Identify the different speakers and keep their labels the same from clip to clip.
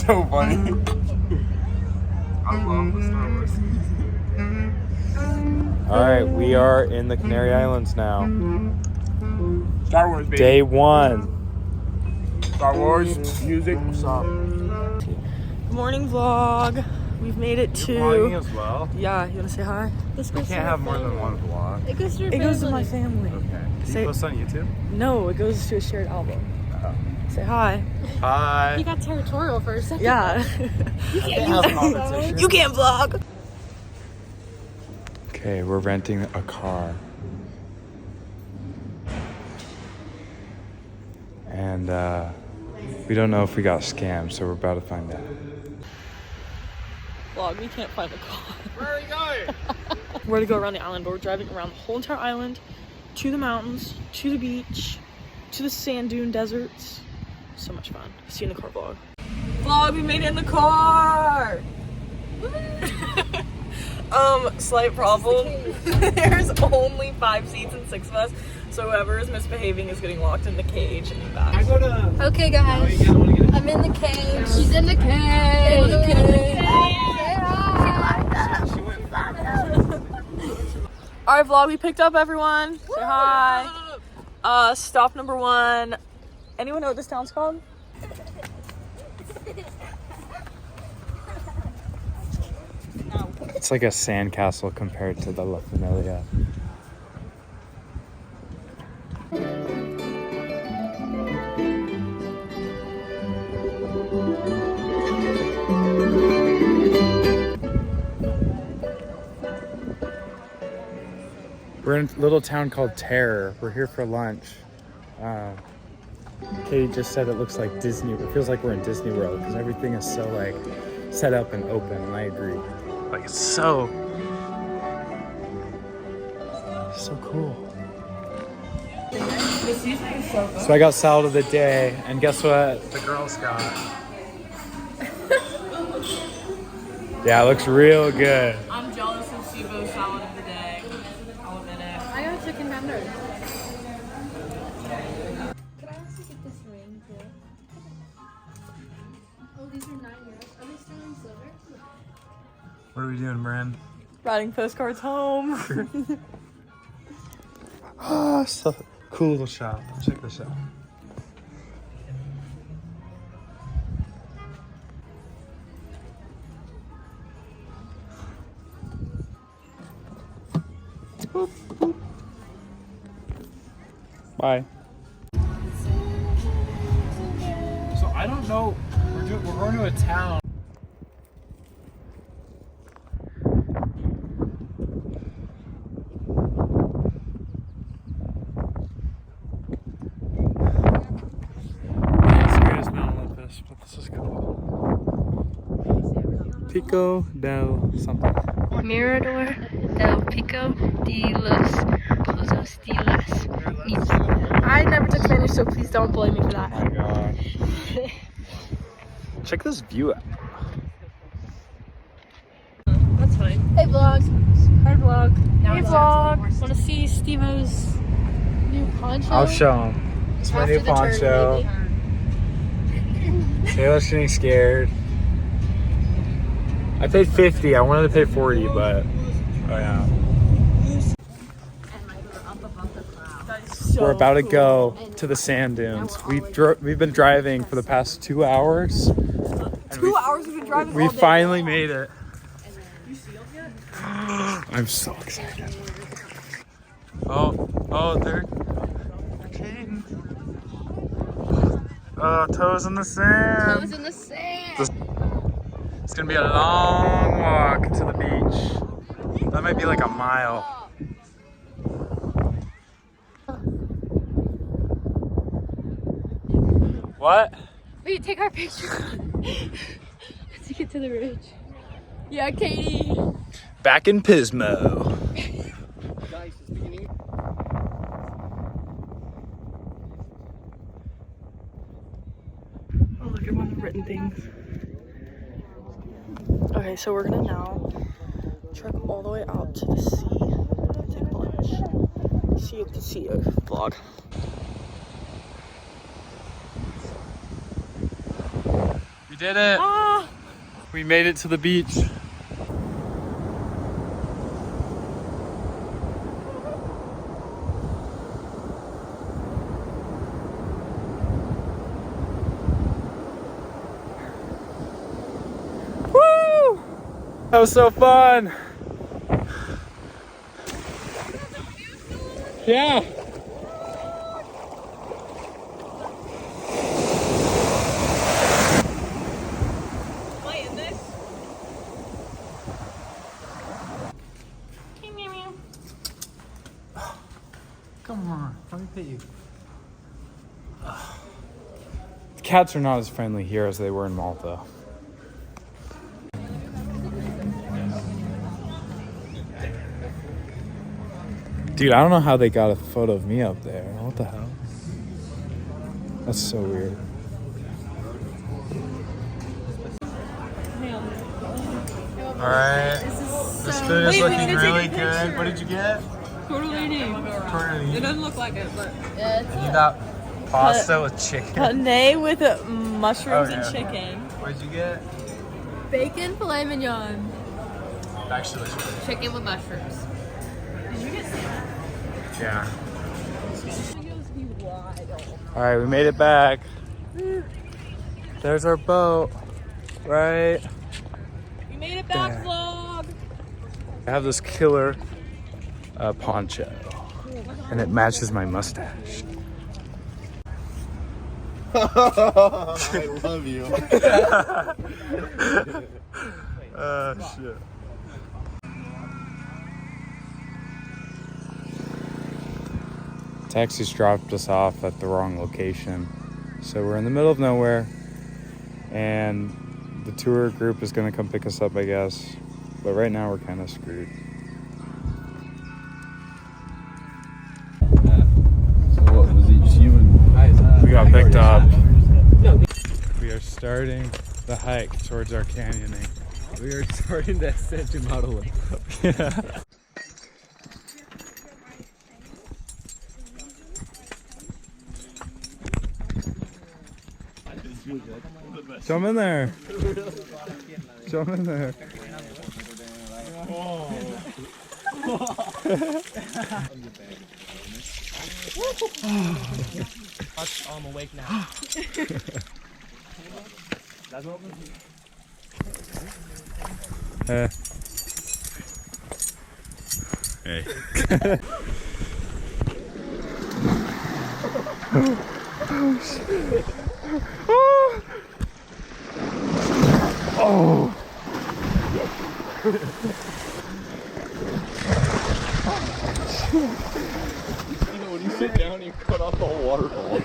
Speaker 1: so funny. I love the Star Wars.
Speaker 2: Alright, we are in the Canary Islands now.
Speaker 1: Star Wars, baby.
Speaker 2: Day 1.
Speaker 1: Star Wars, music, what's up?
Speaker 3: Good morning vlog. We've made it to...
Speaker 2: You're vlogging as well?
Speaker 3: Yeah, you wanna say hi?
Speaker 2: We can't have more than one vlog.
Speaker 4: It goes to your
Speaker 3: It
Speaker 4: family.
Speaker 3: goes to my family.
Speaker 2: Okay. Do
Speaker 3: Say-
Speaker 2: you post on YouTube?
Speaker 3: No, it goes to a shared album. Say hi.
Speaker 2: Hi.
Speaker 4: He got territorial for a second.
Speaker 3: Yeah.
Speaker 4: You can't use that phone.
Speaker 3: You can't vlog.
Speaker 2: Okay, we're renting a car. And we don't know if we got scammed, so we're about to find out.
Speaker 3: Vlog, we can't find the car.
Speaker 1: Where are we going?
Speaker 3: We're to go around the island, but we're driving around the whole entire island, to the mountains, to the beach, to the sand dune deserts. So much fun. See you in the car vlog. Vlog, we made it in the car! Slight problem. There's only 5 seats and 6 of us, so whoever is misbehaving is getting locked in the cage in the back.
Speaker 4: Okay, guys. I'm in the cage. She's in the cage.
Speaker 3: Alright vlog, we picked up everyone. Say hi. Stop number 1. Anyone know what this town's called?
Speaker 2: It's like a sandcastle compared to the La Familia. We're in a little town called Terror. We're here for lunch. Katie just said it looks like Disney. It feels like we're in Disney World because everything is so like set up and open, and I agree. Like it's so cool. So I got salad of the day, and guess what? The girls got. Yeah, it looks real good.
Speaker 3: I'm jealous of Sibo's salad of the day. I'll admit it.
Speaker 4: I got a chicken tender. Could I also get this ring too? Oh, these are €9. Are they still in silver?
Speaker 2: What are we doing, Brand?
Speaker 3: Writing postcards home.
Speaker 2: Ah, so cool little shop. Check this out. Boop, boop. Bye. So I don't know. We're going to a town. But this is cool. Pico del something.
Speaker 4: Mirador del Pico de los Pozos de las Niñas.
Speaker 3: I never took Spanish, so please don't blame me for
Speaker 2: Oh
Speaker 3: that.
Speaker 2: my god. Check this view out.
Speaker 3: That's fine.
Speaker 4: Hey, vlog.
Speaker 3: Hi vlog.
Speaker 4: Hey, vlog.
Speaker 3: Want to see Steve-O's
Speaker 4: New poncho.
Speaker 2: I'll show him. It's my
Speaker 4: After
Speaker 2: new
Speaker 4: the turn,
Speaker 2: poncho.
Speaker 4: maybe.
Speaker 2: Taylor's getting scared. I paid 50. I wanted to pay 40, but oh yeah. We're about to go to the sand dunes. We've been driving for the past 2 hours. And
Speaker 3: 2 hours we've been driving
Speaker 2: we
Speaker 3: all day.
Speaker 2: finally made it. I'm so excited. Oh, they're cheating. Oh, toes in the sand.
Speaker 4: Toes in the sand.
Speaker 2: It's gonna be a long walk to the beach. That might be like a mile. What?
Speaker 4: Wait, take our picture. Let's get to the ridge. Yeah, Katie.
Speaker 2: Back in Pismo.
Speaker 3: Oh, look at one of the written things. Okay, so we're gonna now trek all the way out to the sea, take lunch, see at the sea vlog.
Speaker 2: did it.
Speaker 3: Ah.
Speaker 2: We made it to the beach. Woo! That was so fun. Yeah.
Speaker 3: Playing this.
Speaker 2: Come on, let me pet you. The cats are not as friendly here as they were in Malta. Dude, I don't know how they got a photo of me up there. What the hell? That's so weird. Alright. This food is looking really good. What did you get?
Speaker 3: Tortellini. It doesn't look like it, but
Speaker 2: You got pasta with chicken.
Speaker 3: penne with mushrooms
Speaker 2: Oh, yeah.
Speaker 3: and chicken.
Speaker 2: What did you get?
Speaker 4: Bacon filet mignon.
Speaker 2: Actually, looks really
Speaker 4: Chicken with mushrooms.
Speaker 3: Did you get salmon?
Speaker 2: good. Yeah. Alright, we made it back. There's our boat. Right?
Speaker 3: We made it back, vlog.
Speaker 2: I have this killer poncho. And it matches my mustache.
Speaker 1: I love you.
Speaker 2: Shit. Taxi's dropped us off at the wrong location. So we're in the middle of nowhere. And the tour group is going to come pick us up, I guess. But right now we're kind of screwed.
Speaker 1: So what was each you and
Speaker 2: We got picked up. We are starting the hike towards our canyoning.
Speaker 1: we are starting to ascend to Mount Olympus.
Speaker 2: Yeah. Jump in there. Jump in there.
Speaker 5: I'm awake now.
Speaker 2: Hey. Oh.
Speaker 1: When you sit down, you cut off the whole waterfall.
Speaker 5: Lean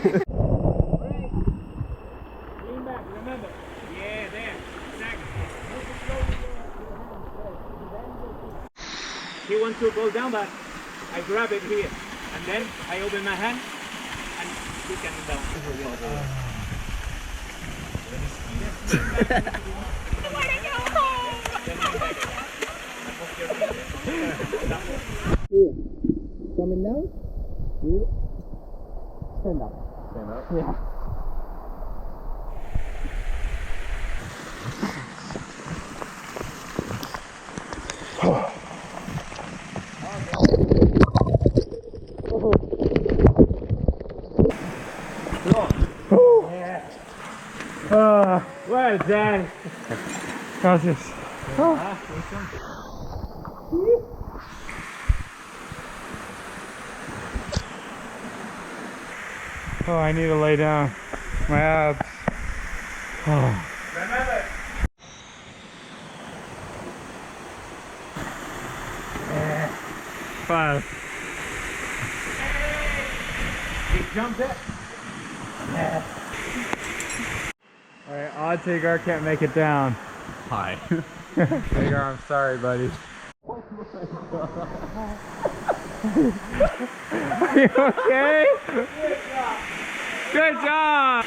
Speaker 5: back, remember. Yeah, there. Exactly. He wants to go down, but I grab it here. And then I open my hand and he can down. Coming down? Stand up.
Speaker 1: Stand up?
Speaker 5: Yeah. Well done.
Speaker 2: Gracias. Oh, I need to lay down. My abs. Oh.
Speaker 5: Remember.
Speaker 2: Five.
Speaker 5: He jumped it.
Speaker 2: Alright, odd Tagar can't make it down.
Speaker 1: Hi.
Speaker 2: Tagar, I'm sorry, buddy. Are you okay? Good job!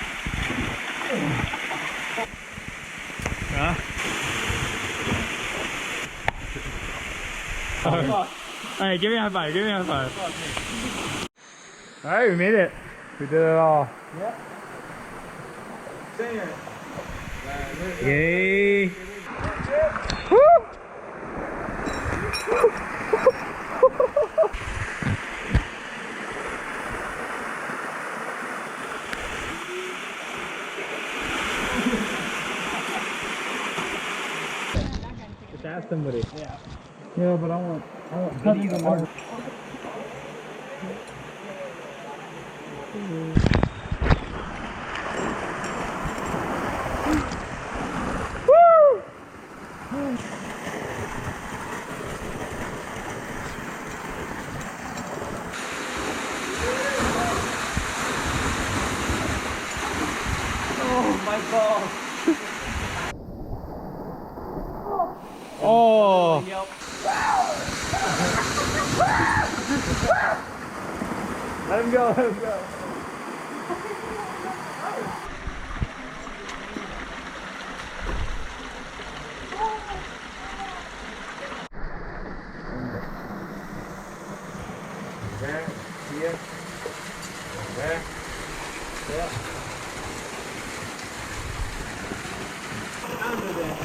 Speaker 2: Huh? Alright, give me a high five, give me a high five. Alright, we made it. We did it all.
Speaker 5: Say it.
Speaker 2: Yay!
Speaker 5: Just ask somebody.
Speaker 2: Yeah, but I want nothing to mark. Oh!
Speaker 5: Let him go, let him go. There, here, there, there. Under there.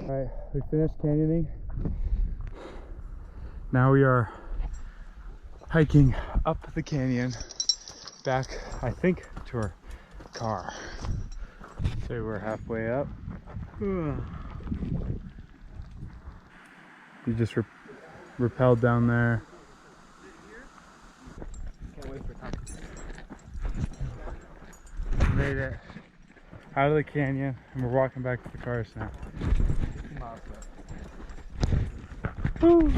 Speaker 2: Alright, we finished canyoning. Now we are hiking up the canyon back, I think, to our car. So we're halfway up. You just rappelled down there.
Speaker 5: Can't wait for time.
Speaker 2: Made it out of the canyon, and we're walking back to the cars now.
Speaker 5: Miles.
Speaker 2: Woo.